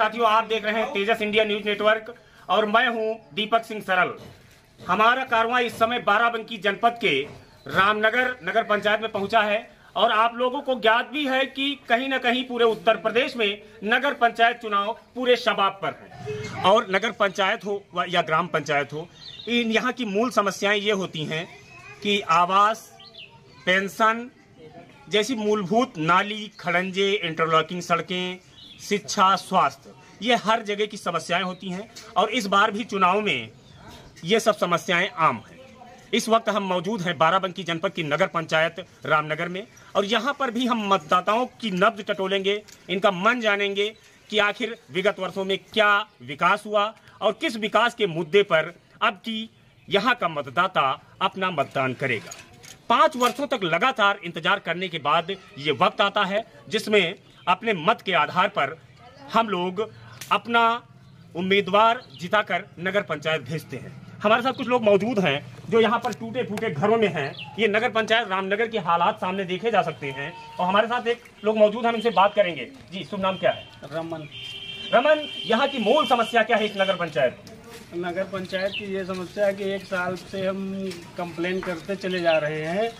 साथियों, आप देख रहे हैं तेजस इंडिया न्यूज नेटवर्क और मैं हूं दीपक सिंह सरल। हमारा कारवां इस समय बाराबंकी जनपद के रामनगर नगर पंचायत में पहुंचा है और आप लोगों को ज्ञात भी है कि कहीं न कहीं पूरे उत्तर प्रदेश में नगर पंचायत चुनाव पूरे शबाब पर है। और नगर पंचायत हो या ग्राम पंचायत हो, यहाँ की मूल समस्याएं ये होती हैं कि आवास, पेंशन जैसी मूलभूत, नाली, खड़ंजे, इंटरलॉकिंग सड़कें, शिक्षा, स्वास्थ्य, ये हर जगह की समस्याएं होती हैं और इस बार भी चुनाव में ये सब समस्याएं आम हैं। इस वक्त हम मौजूद हैं बाराबंकी जनपद की नगर पंचायत रामनगर में और यहाँ पर भी हम मतदाताओं की नब्ज टटोलेंगे, इनका मन जानेंगे कि आखिर विगत वर्षों में क्या विकास हुआ और किस विकास के मुद्दे पर अब की यहाँ का मतदाता अपना मतदान करेगा। 5 वर्षों तक लगातार इंतजार करने के बाद ये वक्त आता है जिसमें अपने मत के आधार पर हम लोग अपना उम्मीदवार जिताकर नगर पंचायत भेजते हैं। हमारे साथ कुछ लोग मौजूद हैं जो यहाँ पर टूटे फूटे घरों में हैं। ये नगर पंचायत रामनगर के हालात सामने देखे जा सकते हैं और हमारे साथ एक लोग मौजूद हैं, हम इनसे बात करेंगे। जी, शुभ नाम क्या है? रमन, यहाँ की मूल समस्या क्या है इस नगर पंचायत की? नगर पंचायत की ये समस्या है कि 1 साल से हम कंप्लेन करते चले जा रहे हैं।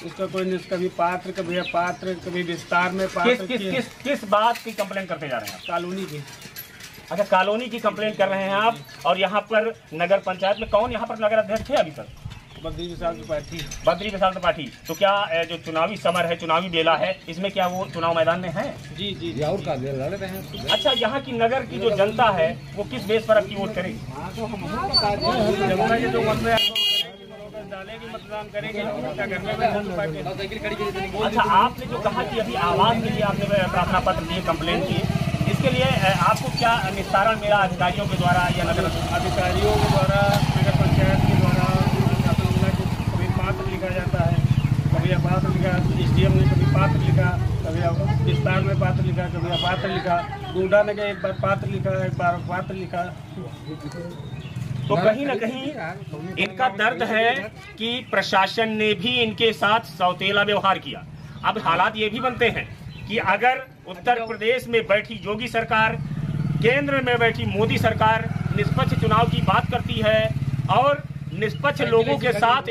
उसका कोई कभी पात्र, कभी अपात्र, कभी विस्तार में पात्र। किस बात की कंप्लेन करते जा रहे हैं? कॉलोनी की। अच्छा, कॉलोनी की कंप्लेन कर रहे हैं आप। और यहाँ पर नगर पंचायत में कौन यहाँ पर नगर अध्यक्ष है अभी तक? बद्री विशाल त्रिपाठी। बद्री विशाल त्रिपाठी। तो क्या जो चुनावी समर है, चुनावी बेला है, इसमें क्या वो चुनाव मैदान में है? जी जी, और का लड़ रहे हैं। अच्छा, यहाँ की नगर की जो जनता है वो किस बेस पर आपकी वोट करेगी? मतदान करेंगे। अच्छा, आपने जो कहा कि अभी आवास के लिए आपने प्रार्थना पत्र दिए, कंप्लेन किए, इसके लिए आपको क्या निस्तारण मिला अधिकारियों के द्वारा या नगर अधिकारियों के द्वारा, नगर पंचायत के द्वारा कभी पात्र लिखा जाता है, कभी अपात्र लिखा, SDM ने कभी पात्र लिखा, कभी विस्तार में पात्र लिखा, कभी अपात्र लिखा, डूडा ने एक बार पात्र लिखा, एक बार पात्र लिखा। तो कहीं न कहीं इनका दर्द है कि प्रशासन ने भी इनके साथ सौतेला व्यवहार किया। अब हालात ये भी बनते हैं कि अगर उत्तर प्रदेश में बैठी योगी सरकार, केंद्र में बैठी मोदी सरकार निष्पक्ष चुनाव की बात करती है और निष्पक्ष लोगों के साथ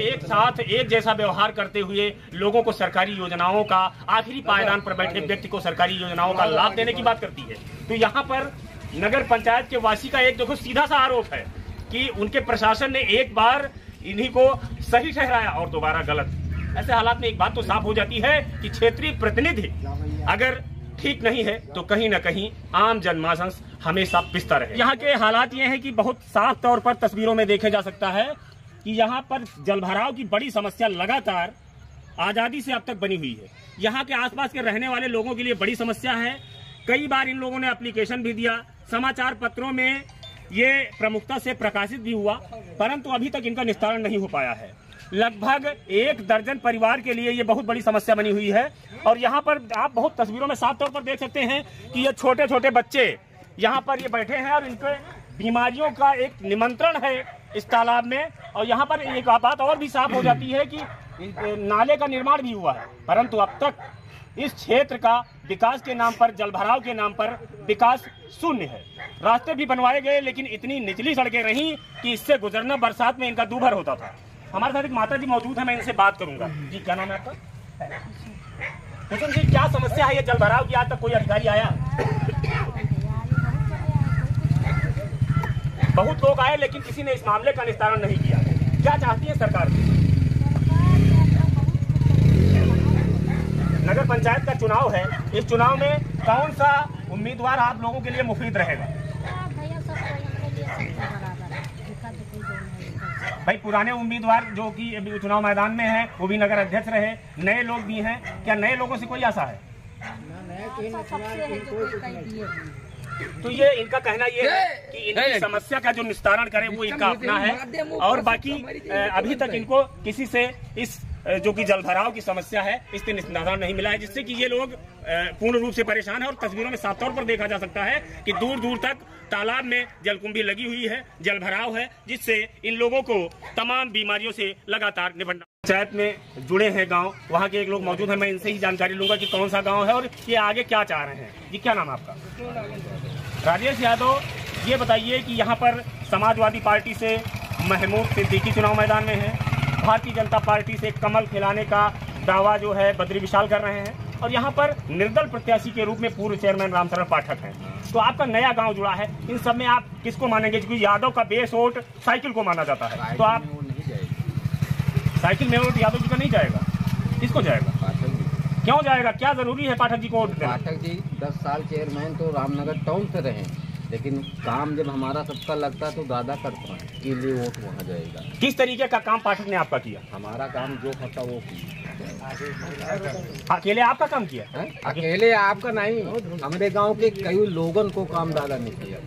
एक जैसा व्यवहार करते हुए लोगों को सरकारी योजनाओं का, आखिरी पायदान पर बैठे व्यक्ति को सरकारी योजनाओं का लाभ देने की बात करती है, तो यहाँ पर नगर पंचायत के वासी का एक देखो सीधा सा आरोप है कि उनके प्रशासन ने एक बार इन्हीं को सही ठहराया और दोबारा गलत। ऐसे हालात में एक बात तो साफ हो जाती है कि क्षेत्रीय प्रतिनिधि अगर ठीक नहीं है तो कहीं न कहीं आम जनमानस हमेशा पिसता रहे। यहाँ के हालात ये हैं कि बहुत साफ तौर पर तस्वीरों में देखे जा सकता है कि यहाँ पर जलभराव की बड़ी समस्या लगातार आजादी से अब तक बनी हुई है। यहाँ के आसपास के रहने वाले लोगों के लिए बड़ी समस्या है। कई बार इन लोगों ने एप्लीकेशन भी दिया, समाचार पत्रों में ये प्रमुखता से प्रकाशित भी हुआ, परंतु अभी तक इनका निस्तारण नहीं हो पाया है। लगभग 1 दर्जन परिवार के लिए ये बहुत बड़ी समस्या बनी हुई है। और यहाँ पर आप बहुत तस्वीरों में साफ तौर पर देख सकते हैं कि ये छोटे छोटे बच्चे यहाँ पर ये बैठे हैं और इनके बीमारियों का एक निमंत्रण है इस तालाब में। और यहाँ पर एक बात और भी साफ हो जाती है कि नाले का निर्माण भी हुआ है, परंतु अब तक इस क्षेत्र का विकास के नाम पर, जलभराव के नाम पर विकास शून्य है। रास्ते भी बनवाए गए लेकिन इतनी निचली सड़कें रहीं कि इससे गुजरना बरसात में इनका दूभर होता था। हमारे साथ एक माता जी मौजूद है, मैं इनसे बात करूंगा। जी, क्या नाम है आपका? कुसुम जी, क्या समस्या है ये जलभराव की? आज तक कोई अधिकारी आया? बहुत लोग आए लेकिन किसी ने इस मामले का निस्तारण नहीं किया। क्या चाहती है सरकार? नगर पंचायत का चुनाव है, इस चुनाव में कौन सा उम्मीदवार आप लोगों के लिए मुफीद रहेगा? भाई, पुराने उम्मीदवार जो कि अभी चुनाव मैदान में हैं वो भी नगर अध्यक्ष रहे, नए लोग भी हैं, क्या नए लोगों से कोई आशा है? तो ये इनका कहना ये है कि इनकी समस्या का जो निस्तारण करे वो इनका अपना है और बाकी अभी तक इनको किसी से इस जो कि जलभराव की समस्या है इससे निस्तारण नहीं मिला है, जिससे कि ये लोग पूर्ण रूप से परेशान है। और तस्वीरों में साफ तौर पर देखा जा सकता है कि दूर दूर तक तालाब में जलकुंभी लगी हुई है, जलभराव है, जिससे इन लोगों को तमाम बीमारियों से लगातार निपटना। पंचायत में जुड़े हैं गांव, वहां के एक लोग मौजूद हैं, मैं इनसे ही जानकारी लूंगा कि कौन सा गांव है और ये आगे क्या चाह रहे हैं। जी, क्या नाम है आपका? राजेश यादव, ये बताइए कि यहाँ पर समाजवादी पार्टी से महमूद सिद्दीकी चुनाव मैदान में है, भारतीय जनता पार्टी से कमल खिलाने का दावा जो है बद्री विशाल कर रहे हैं, और यहाँ पर निर्दल प्रत्याशी के रूप में पूर्व चेयरमैन रामशरण पाठक हैं। तो आपका नया गांव जुड़ा है, इन सब में आप किसको मानेंगे? क्योंकि यादव का बेस वोट साइकिल को माना जाता है, तो आप साइकिल में वोट यादव जी का नहीं जाएगा, किसको जाएगा? क्यों जाएगा? क्या जरूरी है पाठक जी को वोट देना? पाठक जी 10 साल चेयरमैन तो रामनगर टाउन से रहे, लेकिन काम जब हमारा सबका लगता है तो दादा करता है, इसलिए वोट वहाँ जाएगा। किस तरीके का काम पाठक ने आपका किया? हमारा काम जो होता वो किया। अकेले आपका काम किया है? अकेले आपका नहीं, हमारे गांव के कई लोगों को काम दादा ने किया।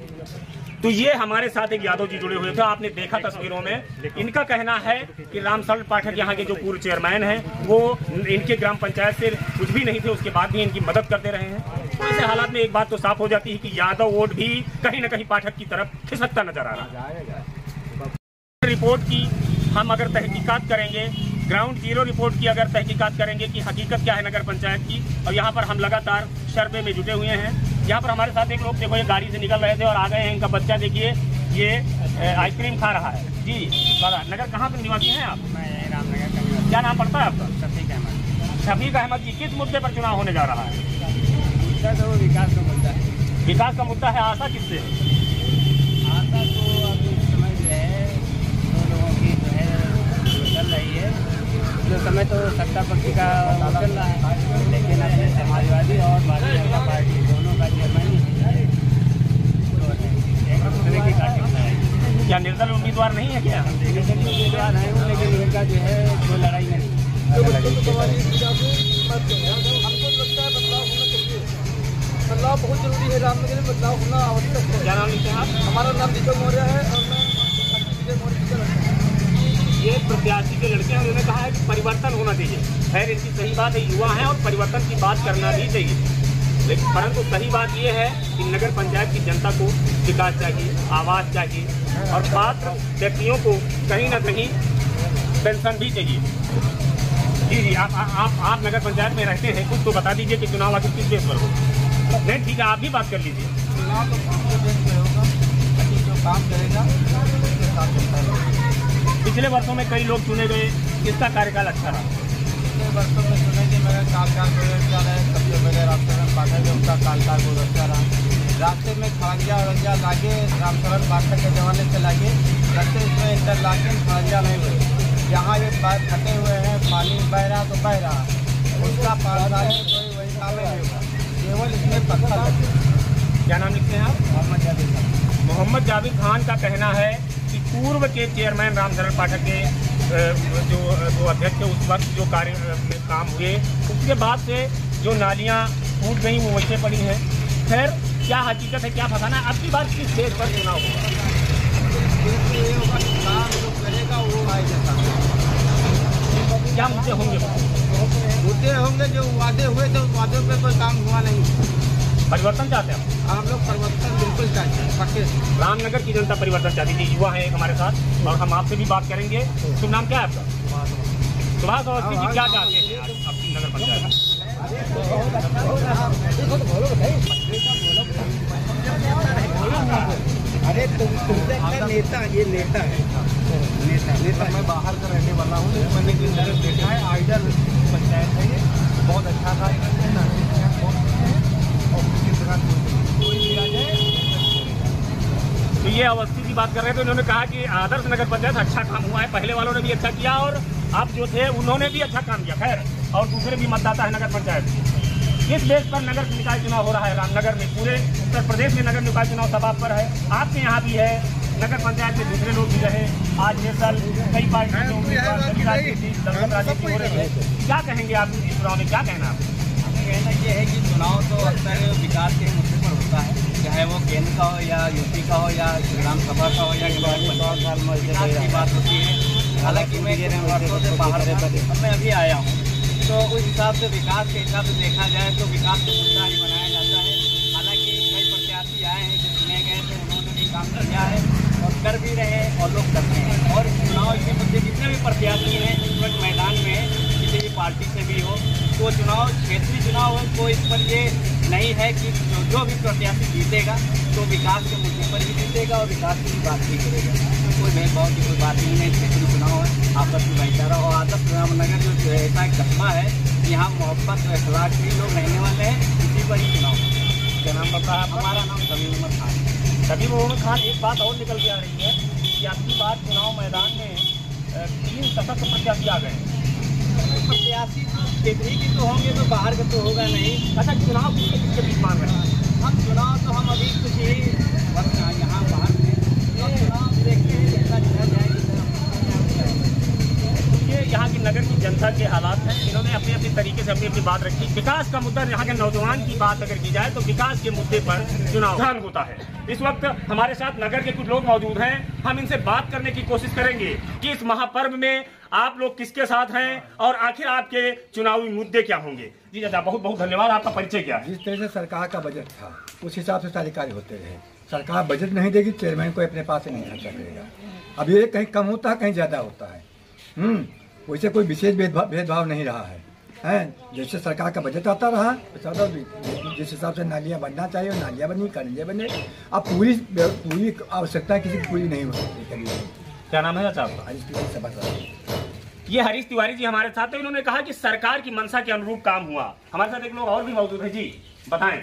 तो ये हमारे साथ एक यादव जी जुड़े हुए थे, आपने देखा तस्वीरों में। इनका कहना है कि रामशरण पाठक यहाँ के जो पूर्व चेयरमैन हैं वो इनके ग्राम पंचायत से कुछ भी नहीं थे, उसके बाद भी इनकी मदद करते रहे हैं। तो ऐसे हालात में एक बात तो साफ हो जाती है कि यादव वोट भी कहीं न कहीं पाठक की तरफ खिसकता नजर आ रहा है। रिपोर्ट की हम अगर तहकीकात करेंगे, ग्राउंड जीरो रिपोर्ट की अगर तहकीकात करेंगे कि हकीकत क्या है नगर पंचायत की, और यहाँ पर हम लगातार सर्वे में जुटे हुए हैं। यहाँ पर हमारे साथ एक लोग देखो ये गाड़ी से निकल रहे थे और आ गए हैं, इनका बच्चा देखिए ये आइसक्रीम खा रहा है। जी दादा, नगर कहाँ पे निवासी हैं आप? मैं रामनगर का निवासी। क्या नाम पड़ता है आपका? शफीक अहमद। शफीक अहमद जी, किस मुद्दे पर चुनाव होने जा रहा है? मुद्दा तो विकास का मुद्दा है। विकास का मुद्दा है, आशा किससे? आशा तो अभी समय जो है दो लोगों की जो है चल रही है। जो समय तो सत्ता पक्ष का चल रहा है, लेकिन अपने समाजवादी और भारतीय जनता पार्टी दोनों का चेयरमैन एक दूसरे की काटिंग है। क्या निर्दल उम्मीदवार नहीं है? क्या निर्दलीय उम्मीदवार है वो, लेकिन इनका जो है कोई लड़ाई नहीं। बदलाव बहुत जरूरी है, रामनगर में बदलाव होना आवश्यक है। क्या नाम लिखते हैं आप? हमारा नाम दीपक मौर्य है और मैं विजय मौर्य का लड़का हूं। ये प्रत्याशी के लड़के हैं, उन्होंने कहा है कि परिवर्तन होना चाहिए। खैर इनकी सही बात है, युवा है और परिवर्तन की बात करना भी चाहिए, लेकिन परंतु सही बात यह है कि नगर पंचायत की जनता को विकास चाहिए, आवास चाहिए, और पात्र व्यक्तियों को कहीं ना कहीं पेंशन भी चाहिए। जी आप नगर पंचायत में रहते हैं, कुछ तो बता दीजिए कि चुनाव आखिर किस बेस पर हो? नहीं ठीक है, आप भी बात कर लीजिए। चुनाव तो पूरे देश में होगा, लेकिन जो काम करेगा उसके साथ चलता रहेगा। पिछले वर्षों में कई लोग चुने गए, किसका कार्यकाल अच्छा रहा? पिछले वर्षों में चुने कि मेरा कार्यकाल बहुत अच्छा रहा। सबसे पहले रामशरण पाठक है, उनका कार्यकाल बहुत अच्छा रहा। रास्ते में खड़ंजा वड़ंजा लागे रामशरण पाठक के जमाने से लागे, रास्ते इसमें इंटरलॉकिंग खड़ंजा नहीं हुए। यहाँ ये पैर फटे हुए हैं, पानी बह रहा तो बह रहा, उसका पारदारी कोई वही काम नहीं होगा, केवल इसमें पत्थर लगे। क्या नाम लिखते हैं आप? मोहम्मद जावेद खान। मोहम्मद जावेद खान का कहना है कि पूर्व के चेयरमैन रामशरण पाठक के जो अध्यक्ष थे उस वक्त जो कार्य में काम हुए, उसके बाद से जो नालियां टूट गई वो वैसे पड़ी हैं। खैर क्या हकीकत है, क्या फसाना है? अब की बात किस देश पर चुनाव होगा? करेगा वो आए जैसा क्या मुद्दे होंगे? मुद्दे होंगे जो वादे हुए थे, उस वादे पे कोई काम हुआ नहीं। परिवर्तन चाहते हैं हम लोग परिवर्तन बिल्कुल चाहते हैं, पक्के से। रामनगर की जनता परिवर्तन चाहती थी। युवा है एक हमारे साथ और हम आपसे भी बात करेंगे। शुभ नाम क्या है आपका? सुभाष अवस्थी जी, क्या चाहते हैं अपनी नगर पंचायत? अरे तुमसे अच्छा नेता, ये नेता है, नेता। मैं बाहर का रहने वाला हूँ, मैंने भी नगर देखा है, आइडल पंचायत है ये, बहुत अच्छा था। तो ये अवस्थी की बात कर रहे थे, उन्होंने कहा कि आदर्श नगर पंचायत अच्छा काम हुआ है, पहले वालों ने भी अच्छा किया और आप जो थे उन्होंने भी अच्छा काम किया। खैर और दूसरे भी मतदाता है नगर पंचायत। किस देश पर नगर निकाय चुनाव हो रहा है रामनगर में? पूरे उत्तर प्रदेश में नगर निकाय चुनाव सभा पर है, आपके यहाँ भी है, नगर पंचायत में दूसरे लोग भी रहे। आज ये साल कई पार्टियों हो रही है, क्या कहेंगे आप इस चुनाव में? क्या कहना है? कहना ये है कि चुनाव तो अक्सर विकास के मुद्दे पर होता है, चाहे वो केंद्र का हो या यूपी का हो या ग्राम सभा का हो या विकास की बात होती है। हालांकि मैं वर्षों से बाहर मैं अभी आया हूँ, तो उस हिसाब से विकास के हिसाब से देखा जाए तो विकास का मुद्दा ही बनाया जाता है। हालांकि कई प्रत्याशी आए हैं जो चुने गए थे, उन्होंने भी काम किया है और कर भी रहे हैं और लोग करते हैं। और चुनाव के मुद्दे जितने भी प्रत्याशी हैं इस वक्त मैदान में किसी भी पार्टी से भी हो, तो चुनाव क्षेत्रीय चुनाव हो, तो इस पर ये नहीं है कि जो भी प्रत्याशी जीतेगा तो विकास के मुद्दे पर ही जीतेगा और विकास की बात भी करेगा। कोई भेदभाव की कोई बात नहीं है। क्षेत्रीय चुनाव है, आपस में भाईचारा और आदर्श रामनगर जो ऐसा एक कस्बा है, यहाँ मोहब्बत और अखलाक भी लोग रहने वाले हैं, इसी पर ही चुनाव। क्या नाम बताया? हमारा नाम समीर उमर खान। समीर उमर खान, एक बात और निकल के आ रही है कि आपकी बात चुनाव मैदान में 3 सशक्त प्रत्याशी आ गए। प्रत्याशी क्षेत्रीय की तो होंगे तो बाहर का तो होगा नहीं। अच्छा, चुनाव किसके बीच मांग रहे हैं? हम चुनाव तो हम अभी कुछ ही वक्त यहाँ बाहर में चुनाव देखते हैं जैसा चला जाएगी। ये यहाँ की नगर की जनता के हालात हैं। इन्होंने अपने अपने तरीके से अपनी अपनी बात रखी। विकास का मुद्दा, यहाँ के नौजवान की बात अगर की जाए तो विकास के मुद्दे पर चुनाव होता है। इस वक्त हमारे साथ नगर के कुछ लोग मौजूद हैं। हम इनसे बात करने की कोशिश करेंगे कि इस महापर्व में आप लोग किसके साथ हैं और आखिर आपके चुनावी मुद्दे क्या होंगे। जी दादा, बहुत बहुत धन्यवाद। आपका परिचय क्या है? जिस तरह से सरकार का बजट था उस हिसाब से सारे कार्य होते रहे। सरकार बजट नहीं देगी, चेयरमैन को अपने पास से नहीं खर्चा करेगा। अब ये कहीं कम होता है, कहीं ज़्यादा होता है। वैसे कोई विशेष भेदभाव नहीं रहा है। जैसे सरकार का बजट आता रहा, जिस हिसाब से नालियाँ बनना चाहिए नालियाँ बनी, कॉलेजें बने। अब पूरी आवश्यकता किसी की पूरी नहीं हो सकती कभी। क्या नाम है चाचा? हरीश तिवारी सभा। ये हरीश तिवारी जी हमारे साथ हैं। इन्होंने कहा कि सरकार की मंशा के अनुरूप काम हुआ। हमारे साथ एक लोग और भी मौजूद है। जी बताएं,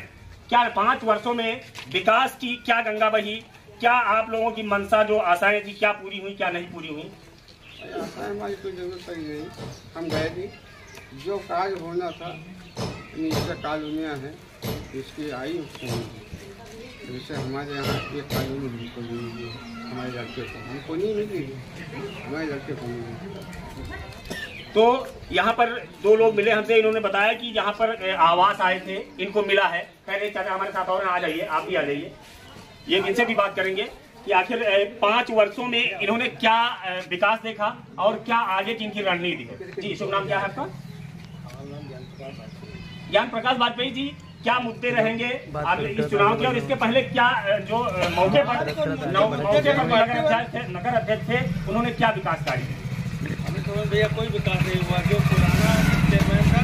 क्या 5 वर्षों में विकास की क्या गंगा बही? क्या आप लोगों की मंशा जो आशाएं थी क्या पूरी हुई, क्या नहीं पूरी हुई? आशाएं हमारी कोई जरूरत नहीं गई। हम गए थी, जो कार्य होना था निश्चित कॉलोनियाँ हैं इसकी आई उसको जैसे हमारे यहाँ एक कॉलोनी हमको नहीं मिली, हमारे लड़के को हमको नहीं मिली, हमारे लड़के को नहीं मिली। तो यहाँ पर 2 लोग मिले हमसे। इन्होंने बताया कि यहाँ पर आवास आए थे, इनको मिला है। पहले चाचा हमारे साथ और आ जाइए, आप भी आ जाइए। ये इनसे भी बात करेंगे कि आखिर 5 वर्षों में इन्होंने क्या विकास देखा और क्या आगे की इनकी रणनीति है। जी शुभ नाम क्या है आपका? ज्ञान प्रकाश वाजपेयी जी, क्या मुद्दे रहेंगे इस चुनाव के और इसके पहले क्या जो मौके पर नगर अध्यक्ष थे उन्होंने क्या विकास कार्य किए? अभी तो भैया कोई विकास नहीं हुआ। जो पुराना चेयरमैन था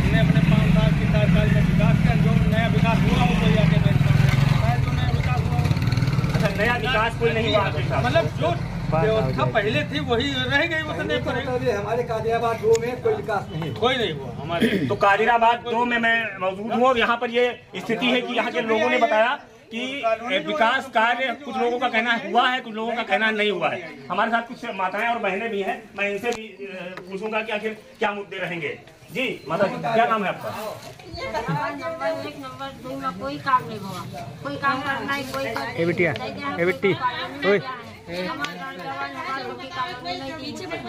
उन्हें अपने 5 साल के कार्यकाल में विकास किया। जो नया विकास हुआ वो कोई आगे मेरे सामने बताया जो नया विकास हुआ। अच्छा, नया विकास कोई नहीं हुआ? मतलब जो व्यवस्था पहले थी वही रह गई, वो तो नहीं पड़ेगी। हमारे कादिराबाद 2 में कोई विकास नहीं, कोई नहीं हुआ हमारे। तो कादिराबाद 2 में मैं मौजूद हूँ और यहाँ पर ये स्थिति है कि यहाँ के लोगों ने बताया कि विकास कार्य कुछ लोगों का कहना हुआ है, कुछ लोगों का कहना नहीं हुआ है। हमारे साथ कुछ माताएं और बहनें भी हैं, मैं इनसे भी पूछूंगा कि आखिर क्या मुद्दे रहेंगे। जी माता जी, क्या नाम है आपका? नंबर 1 नंबर 2 में कोई काम नहीं हुआ, कोई काम करना है कोई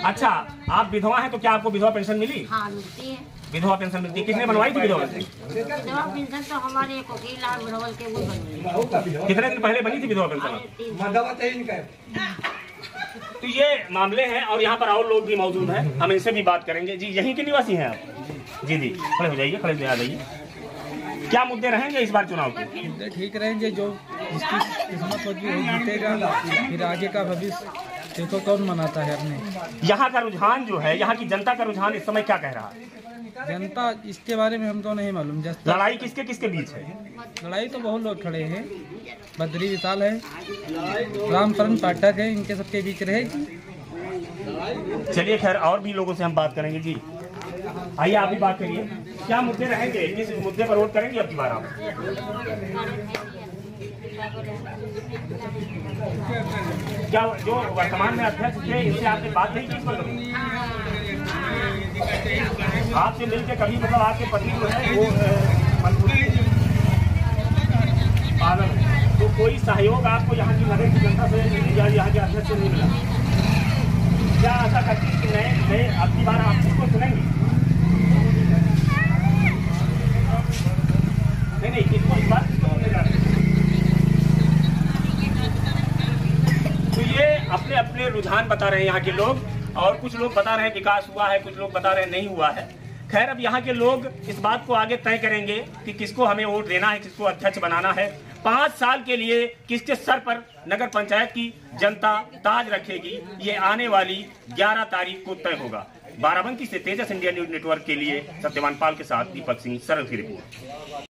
अच्छा, आप विधवा हैं तो क्या आपको विधवा पेंशन मिली? हाँ मिलती है। विधवा पेंशन मिलती है। किसने बनवाई थी विधवा पेंशन? विधवा पेंशन तो हमारे एक वकील आर के वो बनी। कितने दिन पहले बनी थी विधवा पेंशन? तो ये मामले हैं और यहाँ पर और लोग भी मौजूद हैं, हम इनसे भी बात करेंगे। जी यहीं के निवासी हैं आप? जी जी, खड़े हो जाइए, खड़े आ जाइए। क्या मुद्दे रहेंगे इस बार चुनाव के? मुद्दे ठीक रहेंगे, जो जिसकी किस्मत होगी वो जीतेगा। फिर आगे का भविष्य देखो कौन मनाता है अपने। यहाँ का रुझान जो है, यहाँ की जनता का रुझान इस समय क्या कह रहा है? जनता इसके बारे में हमको नहीं मालूम। लड़ाई किसके किसके बीच है? लड़ाई तो बहुत लोग खड़े हैं। बद्री विशाल है, रामचरण पाठक है, इनके सबके बीच रहेगी। चलिए खैर और भी लोगों से हम बात करेंगे। जी आइए आप भी बात करिए, क्या मुद्दे रहेंगे, किस मुद्दे पर वोट करेंगे अब की बार आप? क्या जो वर्तमान में अध्यक्ष थे इनसे आपने बात नहीं की इस पर? आपसे मिलकर कभी मतलब आपके पति जो है वो पागल है, तो कोई सहयोग आपको यहाँ की नगर की जनता से मिली या यहाँ के अध्यक्ष से नहीं मिला? क्या ऐसा करती है कि नए अब की बार आप किसको सुनेंगे? नहीं किसको इस बार किसको सुने जा रहे? तो ये अपने अपने रुझान बता रहे हैं यहाँ के लोग, और कुछ लोग बता रहे हैं विकास हुआ है, कुछ लोग बता रहे हैं नहीं हुआ है। खैर अब यहाँ के लोग इस बात को आगे तय करेंगे कि किसको हमें वोट देना है, किसको अध्यक्ष बनाना है। 5 साल के लिए किसके सर पर नगर पंचायत की जनता ताज रखेगी, ये आने वाली 11 तारीख को तय होगा। बाराबंकी से तेजस इंडिया न्यूज नेटवर्क के लिए सत्यवान पाल के साथ दीपक सिंह, सरल की रिपोर्ट।